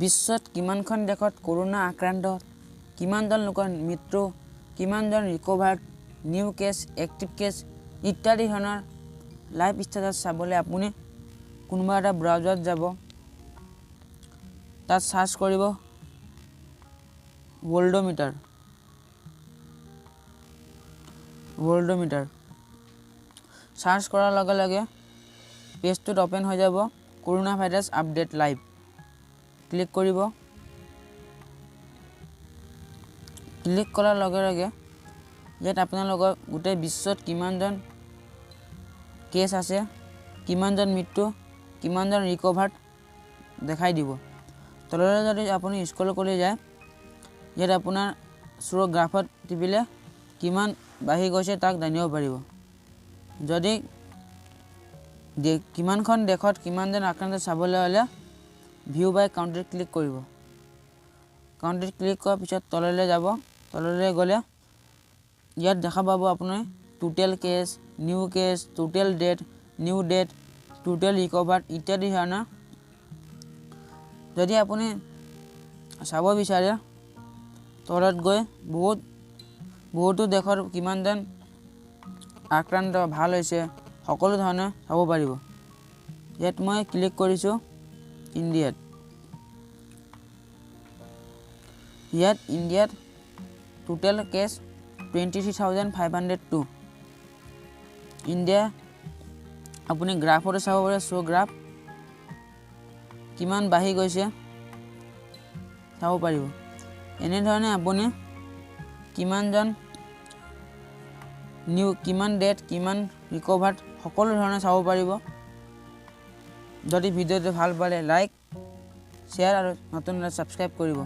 বিশ্বত কিমানখন দেশত কৰোনা আক্ৰান্ত, কিমানজন লোকৰ মৃত্যু, কিমানজন recovered, new cash, active cash ইত্যাদি ধৰণৰ লাইভ ষ্টেটাছ চাবলৈ আপুনি কোনোবা এটা ব্ৰাউজাৰত যাব, তাত সাৰ্চ কৰিব ৱৰ্ল্ডোমিটাৰ সাৰ্চ কৰাৰ লগে লগে পেজটোত ওপেন হৈ যাব corona virus update live. Click কৰিব। ক্লিক কৰাৰ লগে লগে ইয়াত আপোনালোকৰ গোটেই বিশ্বত কিমানজন কেছ আছে, কিমানজন মৃত্যু, কিমানজন ৰিকভাৰ্ড দেখাই দিব। তললৈ যদি আপুনি স্ক্ৰল কৰি যায়, ইয়াত আপোনাৰ শ্ব' গ্ৰাফত টিপিলে কিমান বাঢ়ি গৈছে তাক জানিব পাৰিব। যদি কিমানখন দেশত কিমানজন আক্ৰান্ত চাবলৈ হ'লে ভিউ বাই কাউণ্ট্ৰিত ক্লিক কৰিব। কাউণ্ট্ৰিত ক্লিক কৰাৰ পিছত তললৈ যাব। তললৈ গ'লে ইয়াত দেখা পাব আপুনি total case, new case, total death, new death, total recovered ইত্যাদি ধৰণৰ। যদি আপুনি চাব বিচাৰে তলত গৈ বহুতো দেশৰ কিমানজন আক্ৰান্ত ভাল হৈছে সকলো ধৰণে চাব পাৰিব। ইয়াত মই ক্লিক কৰিছোঁ ইণ্ডিয়াত। ইয়াত ইণ্ডিয়াত টোটেল কেছ 23,502। ইণ্ডিয়া আপুনি গ্ৰাফতো চাব পাৰে, শ্ব' গ্ৰাফ কিমান বাঢ়ি গৈছে চাব পাৰিব। এনেধৰণে আপুনি কিমানজন কিমান ডেথ, কিমান ৰিকভাৰ্ড সকলো ধৰণে চাব পাৰিব। যদি ভিডিঅ'টো ভাল পালে লাইক, শ্বেয়াৰ আৰু নতুন ছাবস্ক্ৰাইব কৰিব।